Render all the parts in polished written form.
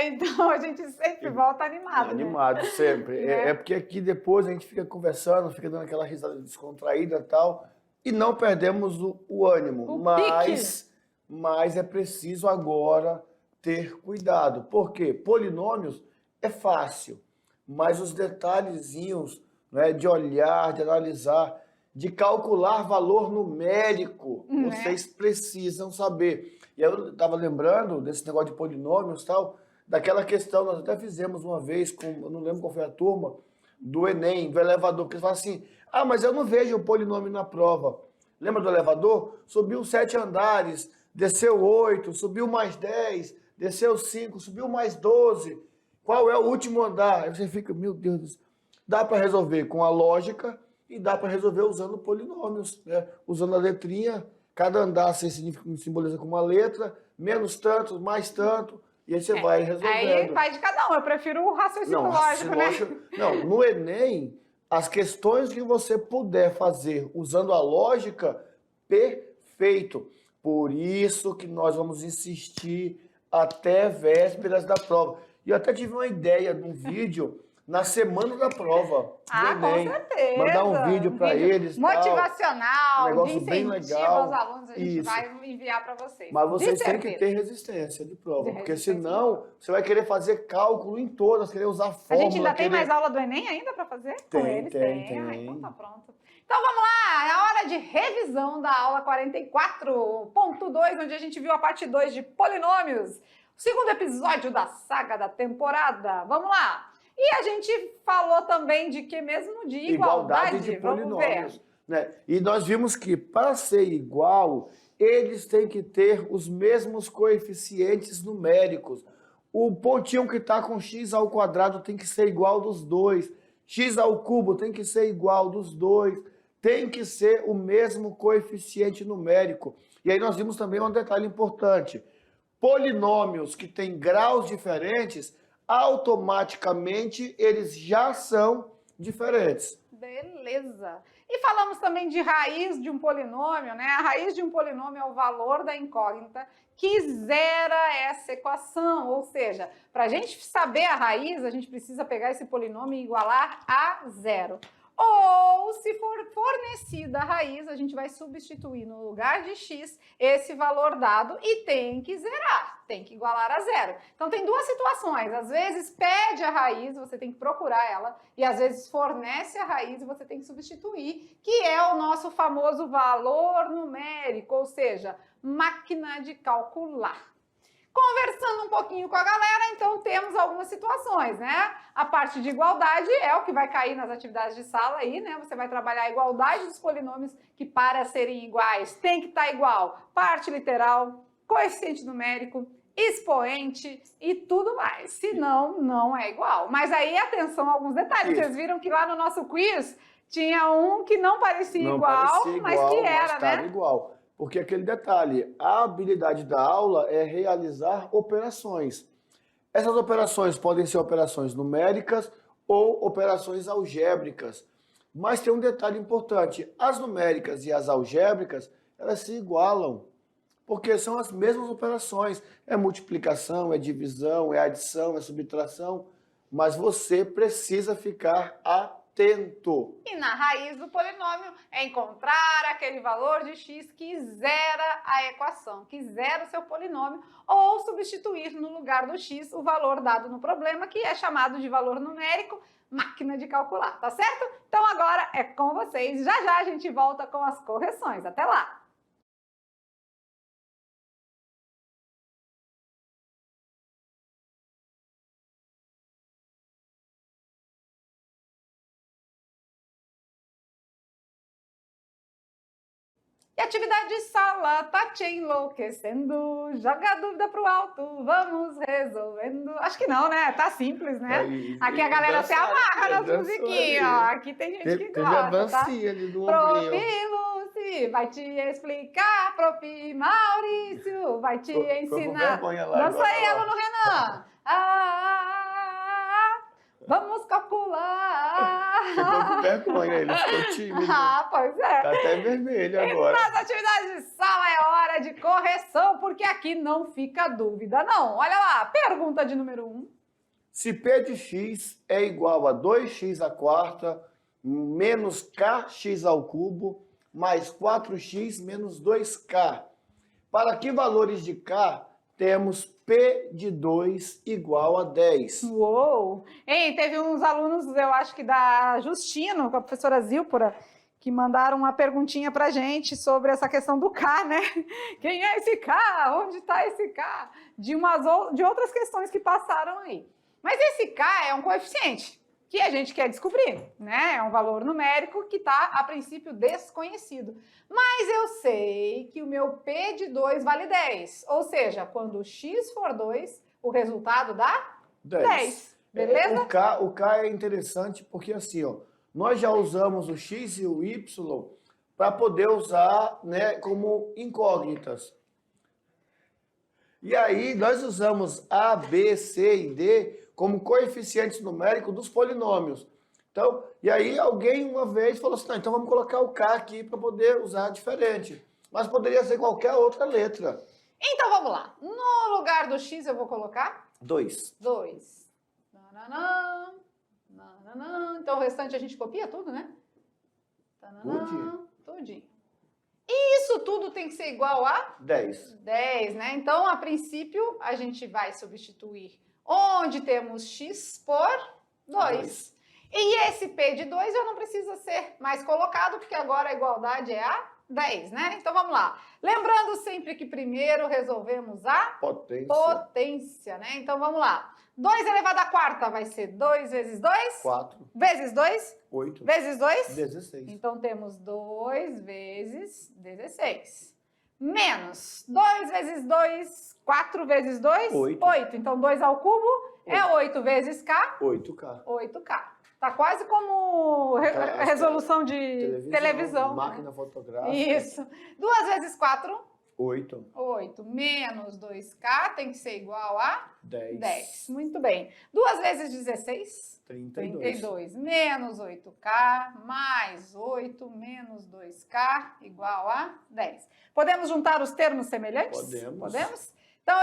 Então a gente sempre volta animado. Animado, né? sempre. É porque aqui depois a gente fica conversando, fica dando aquela risada descontraída e tal, e não perdemos o ânimo. Mas é preciso agora ter cuidado. Por quê? Polinômios é fácil, mas os detalhezinhos, né, de olhar, de analisar, de calcular valor numérico, vocês precisam saber. E eu estava lembrando desse negócio de polinômios e tal, daquela questão, nós até fizemos uma vez, eu não lembro qual foi a turma, do Enem, do elevador, porque eles falam assim, mas eu não vejo o polinômio na prova. Lembra do elevador? Subiu 7 andares, desceu 8, subiu mais 10, desceu 5, subiu mais 12. Qual é o último andar? Aí você fica, meu Deus do céu. Dá para resolver com a lógica e dá para resolver usando polinômios, né? Usando a letrinha, cada andar você simboliza com uma letra, menos tanto, mais tanto, e aí você vai resolvendo. Aí vai de cada um, eu prefiro o raciocínio lógico, né? Não, no Enem, as questões que você puder fazer usando a lógica, perfeito. Por isso que nós vamos insistir até vésperas da prova. E eu até tive uma ideia de um vídeo na semana da prova. Com certeza. Mandar um vídeo para eles. Motivacional, um negócio de bem incentivo legal. aos alunos, a gente vai enviar para vocês. Mas vocês têm que ter resistência de prova, porque senão você vai querer fazer cálculo em todas, querer usar fórmula. A gente ainda tem mais aula do Enem ainda para fazer? Tem. Então tá pronto. Então vamos lá, é a hora de revisão da aula 44.2, onde a gente viu a parte 2 de polinômios. O segundo episódio da saga da temporada. Vamos lá. E a gente falou também de que mesmo? De igualdade de polinômios. Né? E nós vimos que para ser igual, eles têm que ter os mesmos coeficientes numéricos. O pontinho que está com x ao quadrado tem que ser igual dos dois. X ao cubo tem que ser igual dos dois. Tem que ser o mesmo coeficiente numérico. E aí nós vimos também um detalhe importante. Polinômios que têm graus diferentes, automaticamente eles já são diferentes. Beleza. E falamos também de raiz de um polinômio, né? A raiz de um polinômio é o valor da incógnita que zera essa equação. Ou seja, para a gente saber a raiz, a gente precisa pegar esse polinômio e igualar a zero. Ou, se for fornecida a raiz, a gente vai substituir no lugar de x esse valor dado e tem que zerar, tem que igualar a zero. Então tem duas situações, às vezes pede a raiz, você tem que procurar ela, e às vezes fornece a raiz e você tem que substituir, que é o nosso famoso valor numérico, ou seja, máquina de calcular. Conversando um pouquinho com a galera, então temos algumas situações, né? A parte de igualdade é o que vai cair nas atividades de sala aí, né? Você vai trabalhar a igualdade dos polinômios que para serem iguais tem que estar igual. Parte literal, coeficiente numérico, expoente e tudo mais. Senão, não é igual. Mas aí, atenção a alguns detalhes. Vocês viram que lá no nosso quiz tinha um que não parecia igual, mas que era, né? Igual. Porque aquele detalhe, a habilidade da aula é realizar operações. Essas operações podem ser operações numéricas ou operações algébricas. Mas tem um detalhe importante, as numéricas e as algébricas, elas se igualam. Porque são as mesmas operações. É multiplicação, é divisão, é adição, é subtração. Mas você precisa ficar atento. E na raiz do polinômio é encontrar aquele valor de x que zera a equação, que zera o seu polinômio, ou substituir no lugar do x o valor dado no problema, que é chamado de valor numérico, máquina de calcular, tá certo? Então agora é com vocês, já já a gente volta com as correções. Até lá! E atividade de sala tá te enlouquecendo, joga a dúvida pro alto, vamos resolvendo. Acho que não, né? Tá simples, né? Aqui a galera se amarra nas musiquinhas, ó. Aqui tem gente que gosta, a dancinha ali do Profi Lucy vai te explicar, Profi Maurício vai te ensinar. Dança aí, aluno Renan. Vamos calcular. Ficou com vergonha, ele ficou tímido. Pois é. Tá até vermelho agora. Nas atividades de sala é hora de correção, porque aqui não fica dúvida, não. Olha lá, pergunta de número 1. Se P de x é igual a 2x à quarta menos kx ao cubo mais 4x menos 2k, para que valores de k temos P de 2 igual a 10? Uou! Hein, teve uns alunos, eu acho que da Justino, com a professora Zílpora, que mandaram uma perguntinha pra gente sobre essa questão do K, né? Quem é esse K? Onde está esse K? De outras questões que passaram aí. Mas esse K é um coeficiente que a gente quer descobrir, né? É um valor numérico que está, a princípio, desconhecido. Mas eu sei que o meu P de 2 vale 10. Ou seja, quando x for 2, o resultado dá 10. Beleza? O K é interessante porque assim, ó, nós já usamos o x e o y para poder usar, né, como incógnitas. E aí nós usamos A, B, C e D como coeficientes numéricos dos polinômios. Então, e aí alguém uma vez falou assim, então vamos colocar o K aqui para poder usar diferente. Mas poderia ser qualquer outra letra. Então vamos lá. No lugar do x eu vou colocar? 2. 2. Nananã, nananã. Então o restante a gente copia tudo, né? Tudinho. E isso tudo tem que ser igual a? 10. 10, né? Então, a princípio, a gente vai substituir onde temos x por 2. E esse P de 2 já não precisa ser mais colocado, porque agora a igualdade é a 10, né? Então, vamos lá. Lembrando sempre que primeiro resolvemos a potência, né? Então, vamos lá. 2 elevado à quarta vai ser 2 vezes 2? 4. Vezes 2? 8. Vezes 2? 16. Então, temos 2 vezes 16. Menos 2 vezes 2, 4 vezes 2? 8. Então, 2 ao cubo é 8 vezes K? 8K. 8K. Tá quase como resolução de televisão. Máquina fotográfica. Isso. 2 vezes 4? 8. 8. Menos 2K tem que ser igual a? 10. Muito bem. 2 vezes 16? 32. Menos 8K mais 8 menos 2K igual a 10. Podemos juntar os termos semelhantes? Podemos. Então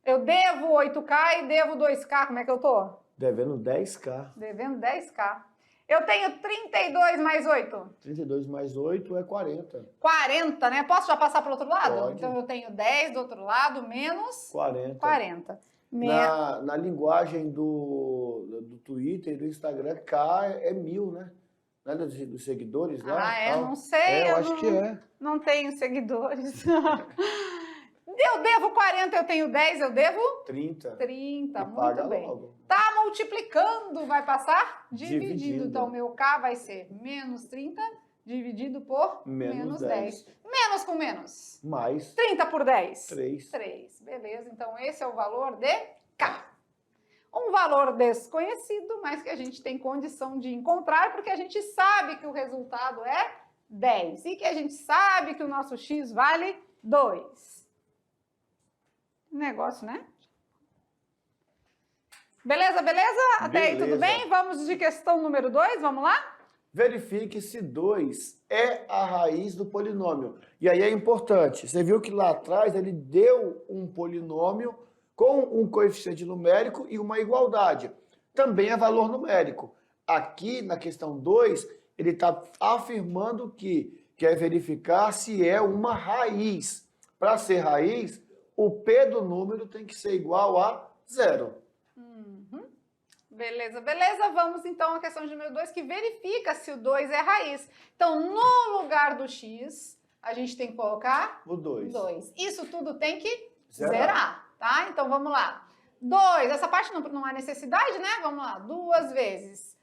eu devo 8K e devo 2K. Como é que eu tô? Devendo 10K. Devendo 10K. Eu tenho 32 mais 8. 32 mais 8 é 40. 40, né? Posso já passar para o outro lado? Pode. Então eu tenho 10 do outro lado menos 40. Na linguagem do Twitter e do Instagram, K é 1000, né? Não é dos seguidores lá? Não sei. Eu acho que é. Não tenho seguidores. Eu devo 40, eu tenho 10, eu devo? 30. 30, muito paga bem. logo. Tá multiplicando, vai passar? Dividindo. Então, meu K vai ser menos 30 dividido por menos 10. Menos com menos. Mais. 30 por 10? 3. Beleza, então esse é o valor de K. Um valor desconhecido, mas que a gente tem condição de encontrar, porque a gente sabe que o resultado é 10. E que a gente sabe que o nosso X vale 2. Negócio, né? Beleza? Até aí tudo bem? Vamos de questão número 2, vamos lá? Verifique se 2 é a raiz do polinômio. E aí é importante, você viu que lá atrás ele deu um polinômio com um coeficiente numérico e uma igualdade. Também é valor numérico. Aqui, na questão 2, ele está afirmando que quer verificar se é uma raiz. Para ser raiz, o P do número tem que ser igual a 0. Beleza. Vamos então à questão de número 2, que verifica se o 2 é raiz. Então, no lugar do X, a gente tem que colocar o 2. Isso tudo tem que zerar, tá? Então, vamos lá. 2, essa parte não há necessidade, né? Vamos lá. 2 vezes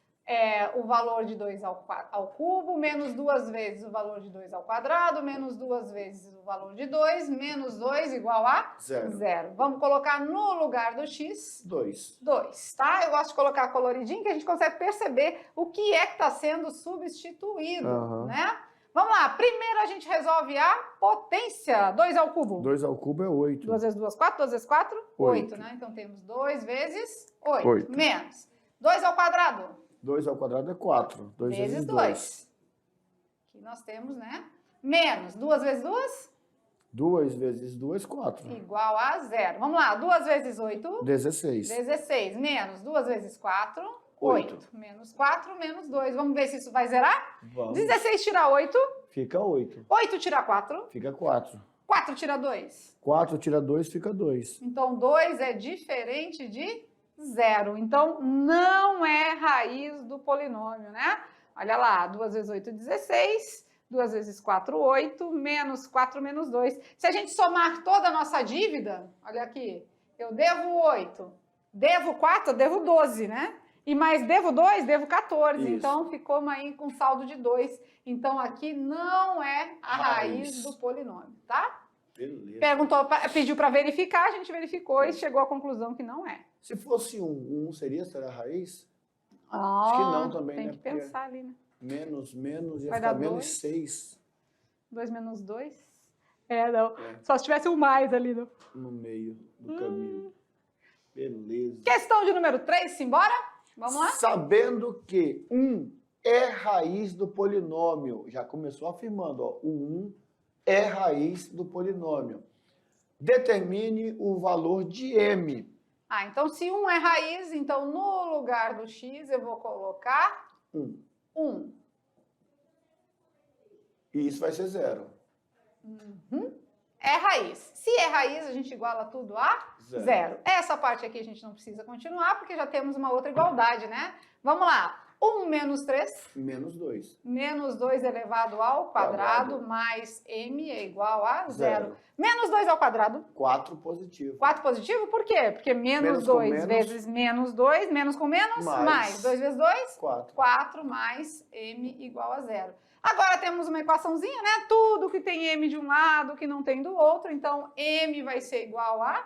o valor de 2 ao cubo, menos 2 vezes o valor de 2 ao quadrado, menos 2 vezes o valor de 2, menos 2 igual a 0. Vamos colocar no lugar do X 2, tá? Eu gosto de colocar coloridinho, que a gente consegue perceber o que é que está sendo substituído, né? Vamos lá, primeiro a gente resolve a potência. 2 ao cubo. 2 ao cubo é 8. 2 vezes 2, 4. 2 vezes 4, 8, né? Então temos 2 vezes 8. Menos 2 ao quadrado. 2 ao quadrado é 4. 2 vezes 2. Aqui nós temos, né? Menos 2 vezes 2? 2 vezes 2, 4. Igual a 0. Vamos lá, 2 vezes 8? 16. 16. Menos 2 vezes 4? 8. 8. Menos 4, menos 2. Vamos ver se isso vai zerar? Vamos. 16 tira 8. Fica 8. 8 tira 4. Fica 4. 4 tira 2. 4 tira 2, fica 2. Então, 2 é diferente de 0. Então, não é raiz do polinômio, né? Olha lá, 2 vezes 8, 16. 2 vezes 4, 8. Menos 4, menos 2. Se a gente somar toda a nossa dívida, olha aqui, eu devo 8. Devo 4, eu devo 12, né? E mais devo 2, devo 14. Isso. Então, ficou aí com saldo de 2. Então, aqui não é a raiz do polinômio, tá? Beleza. Perguntou, pediu para verificar, a gente verificou e chegou à conclusão que não é. Se fosse 1 seria a raiz? Ah, Acho que não também, tem né? que pensar ali, né? Menos, ia Vai ficar dar menos 2. 6. 2 menos 2? Não. É. Só se tivesse um mais ali. Não. No meio do caminho. Beleza. Questão de número 3, simbora? Vamos lá? Sabendo que 1 é raiz do polinômio. Já começou afirmando, ó, o 1 é raiz do polinômio. Determine o valor de m. Então se 1 é raiz, então no lugar do x eu vou colocar 1. E isso vai ser 0. É raiz. Se é raiz, a gente iguala tudo a 0. Essa parte aqui a gente não precisa continuar, porque já temos uma outra igualdade, né? Vamos lá. 1 menos 3. Menos 2. Menos 2 elevado ao quadrado, mais m é igual a 0. Menos 2 ao quadrado. 4 positivo. 4 positivo, por quê? Porque menos 2 vezes menos 2, menos com menos, mais 2 vezes 2, 4. 4 mais m igual a 0. Agora temos uma equaçãozinha, né? Tudo que tem m de um lado, que não tem do outro. Então, m vai ser igual a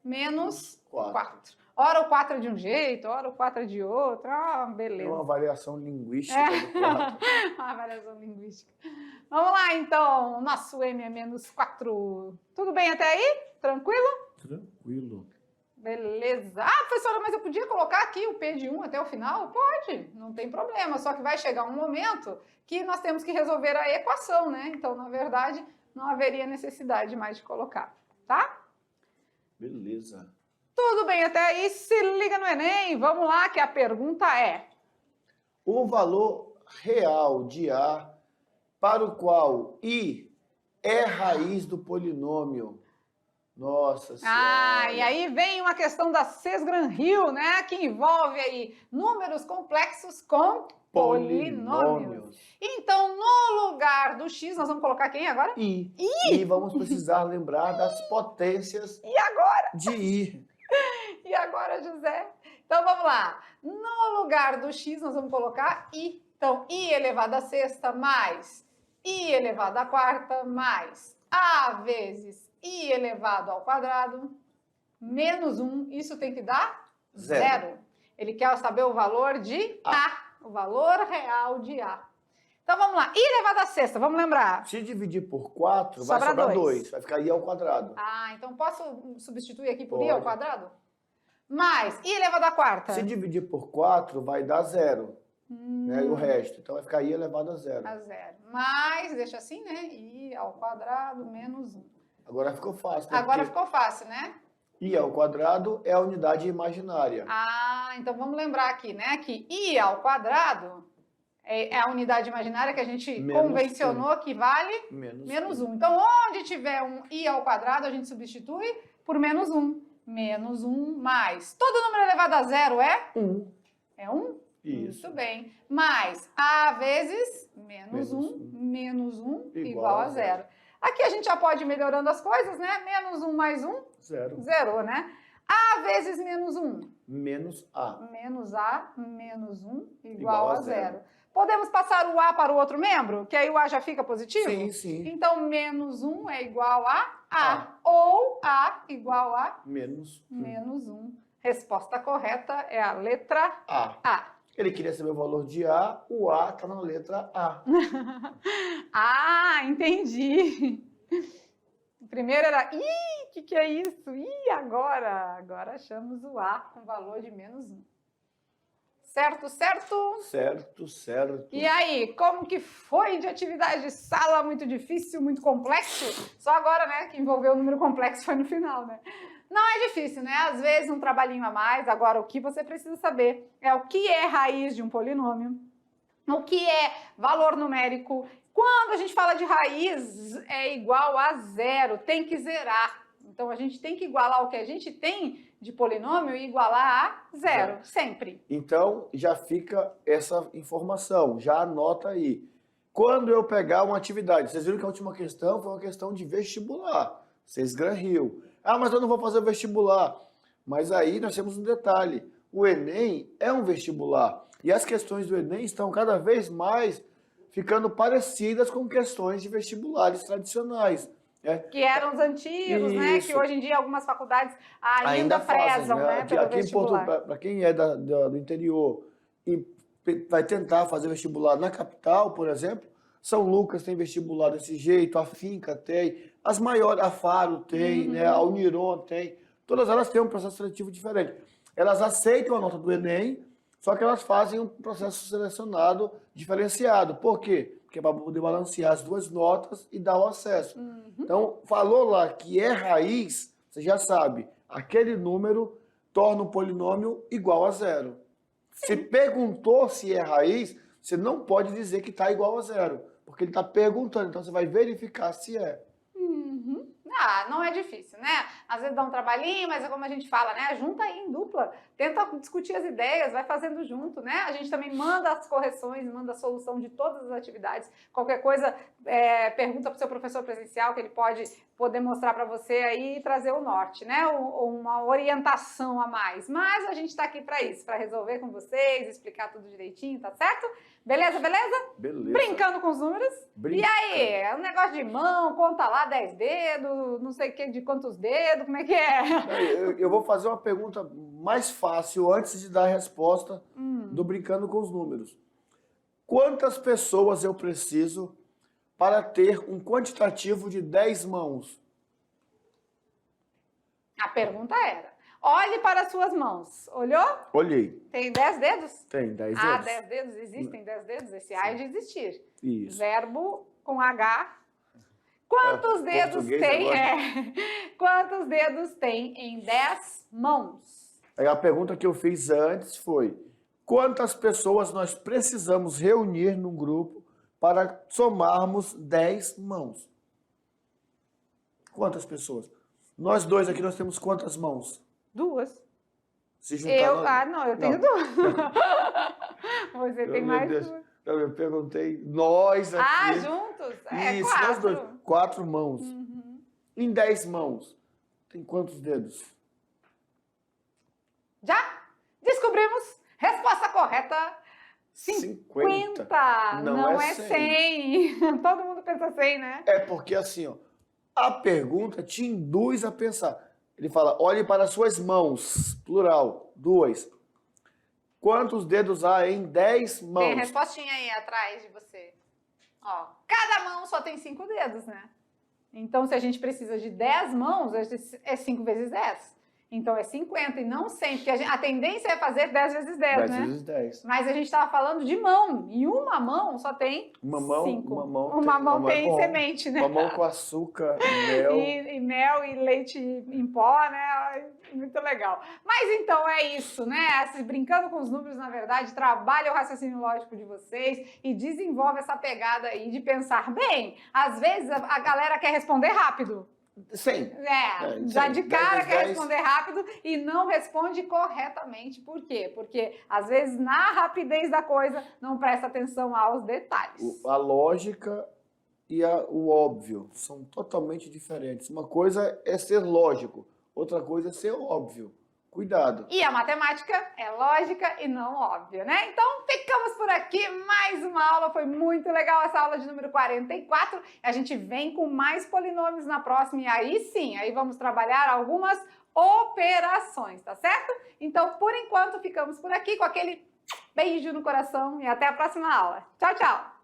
menos 4. Ora o 4 é de um jeito, ora o 4 é de outro. Beleza. É uma variação linguística do 4. Uma variação linguística. Vamos lá, então. Nosso m é menos 4. Tudo bem até aí? Tranquilo? Tranquilo. Beleza. Professora, mas eu podia colocar aqui o p de 1 até o final? Pode, não tem problema. Só que vai chegar um momento que nós temos que resolver a equação, né? Então, na verdade, não haveria necessidade mais de colocar, tá? Beleza. Tudo bem até aí? Se liga no Enem. Vamos lá, que a pergunta é: o valor real de A para o qual I é raiz do polinômio. Nossa Senhora. E aí vem uma questão da Cesgran-Hill, né? Que envolve aí números complexos com polinômios. Então, no lugar do x, nós vamos colocar quem agora? I. E vamos precisar lembrar das potências E agora? de I. E agora, José? Então, vamos lá. No lugar do x, nós vamos colocar i. Então, i elevado à sexta mais i elevado à quarta mais a vezes i elevado ao quadrado menos 1. Isso tem que dar 0. Ele quer saber o valor de A. O valor real de A. Então, vamos lá. I elevado à sexta, vamos lembrar. Se dividir por 4, vai sobrar 2. Vai ficar I ao quadrado. Então posso substituir aqui por I ao quadrado? Mais I elevado à quarta. Se dividir por 4, vai dar 0. Né? E o resto. Então vai ficar I elevado a 0. A 0. Mais, deixa assim, né? I ao quadrado menos 1. Agora ficou fácil. Né? Agora ficou fácil, né? I ao quadrado é a unidade imaginária. Então vamos lembrar aqui, né? Que I ao quadrado é a unidade imaginária que a gente convencionou que vale menos 1. Então, onde tiver um I ao quadrado, a gente substitui por menos 1. Menos 1 mais. Todo número elevado a 0 é? 1. É 1? Isso. Muito bem. Mais A vezes menos 1. Menos 1 igual a 0. Aqui a gente já pode ir melhorando as coisas, né? Menos 1 mais 1? 0. Zerou, né? A vezes menos 1? Menos A. Menos A menos 1 igual a 0. Podemos passar o A para o outro membro? Que aí o A já fica positivo? Sim, sim. Então, menos 1 é igual a A. Ou A igual a menos 1. Resposta correta é a letra A. Ele queria saber o valor de A, o A está na letra A. Entendi. O primeiro era, o que é isso? Agora? Agora achamos o A com valor de menos 1. Certo, certo? Certo, certo. E aí, como que foi de atividade de sala? Muito difícil, muito complexo? Só agora, né, que envolveu o número complexo foi no final, né? Não é difícil, né? Às vezes um trabalhinho a mais. Agora, o que você precisa saber é o que é raiz de um polinômio, o que é valor numérico. Quando a gente fala de raiz, é igual a zero, tem que zerar. Então, a gente tem que igualar o que a gente tem de polinômio e igualar a zero, sempre. Então, já fica essa informação, já anota aí. Quando eu pegar uma atividade, vocês viram que a última questão foi uma questão de vestibular, vocês Gran-Rio. Ah, mas eu não vou fazer vestibular. Mas aí nós temos um detalhe, o Enem é um vestibular. E as questões do Enem estão cada vez mais ficando parecidas com questões de vestibulares tradicionais. Que eram os antigos, né? Que hoje em dia algumas faculdades ainda fazem, prezam, né? Pelo aqui vestibular. Para quem é do interior e vai tentar fazer vestibular na capital, por exemplo, São Lucas tem vestibular desse jeito, a Finca tem, as maiores, a Faro tem, né? A Uniron tem, todas elas têm um processo seletivo diferente. Elas aceitam a nota do Enem, só que elas fazem um processo selecionado diferenciado. Por quê? Porque é para poder balancear as duas notas e dar o acesso. Então, falou lá que é raiz, você já sabe, aquele número torna o polinômio igual a zero. Sim. Se perguntou se é raiz, você não pode dizer que está igual a zero, porque ele está perguntando, então você vai verificar se é. Ah, não é difícil, né? Às vezes dá um trabalhinho, mas é como a gente fala, né? Junta aí em dupla, tenta discutir as ideias, vai fazendo junto, né? A gente também manda as correções, manda a solução de todas as atividades. Qualquer coisa, pergunta para o seu professor presencial, que ele pode poder mostrar para você aí e trazer o norte, né? Uma orientação a mais. Mas a gente está aqui para isso, para resolver com vocês, explicar tudo direitinho, tá certo? Beleza, beleza? Beleza. Brincando com os números. Brincando. E aí, é um negócio de mão, conta lá 10 dedos, não sei o que, de quantos dedos, como é que é? Eu vou fazer uma pergunta mais fácil antes de dar a resposta do Brincando com os Números. Quantas pessoas eu preciso para ter um quantitativo de 10 mãos? A pergunta era, olhe para as suas mãos. Olhou? Olhei. Tem 10 dedos? Tem 10 dedos. Ah, 10 dedos? Existem 10 dedos? Esse A é de existir. Isso. Verbo com H. Quantos dedos tem? Quantos dedos tem em 10 mãos? Aí a pergunta que eu fiz antes foi, quantas pessoas nós precisamos reunir num grupo para somarmos 10 mãos? Quantas pessoas? Nós dois aqui, nós temos quantas mãos? 2. Se juntar, eu tenho 2. Você tem mais 2. Eu perguntei, nós aqui. Ah, juntos? Isso, 4. nós dois. 4 mãos. Em 10 mãos, tem quantos dedos? Já descobrimos. Resposta correta, 50. Não é 100. Todo mundo pensa 100, né? É porque assim, ó, a pergunta te induz a pensar. Ele fala, olhe para as suas mãos, plural, 2. Quantos dedos há em 10 mãos? Tem a respostinha aí atrás de você. Ó, cada mão só tem 5 dedos, né? Então, se a gente precisa de 10 mãos, é 5 vezes 10. Então, é 50 e não 100, porque a tendência é fazer 10 vezes 10, 10 né? 10 vezes 10. Mas a gente estava falando de mão. E uma mão só tem 5. Uma mão tem semente, né? Uma mão com açúcar, mel. E mel e leite em pó, né? Ai, muito legal. Mas então é isso, né? Brincando com os números, na verdade, trabalha o raciocínio lógico de vocês e desenvolve essa pegada aí de pensar bem. Às vezes a galera quer responder rápido. Sim. Já de cara quer responder rápido e não responde corretamente. Por quê? Porque, às vezes, na rapidez da coisa, não presta atenção aos detalhes. A lógica e o óbvio são totalmente diferentes. Uma coisa é ser lógico, outra coisa é ser óbvio. Cuidado. E a matemática é lógica e não óbvia, né? Então, ficamos por aqui. Mais uma aula. Foi muito legal essa aula de número 44. A gente vem com mais polinômios na próxima. E aí sim, aí vamos trabalhar algumas operações, tá certo? Então, por enquanto, ficamos por aqui com aquele beijo no coração e até a próxima aula. Tchau, tchau!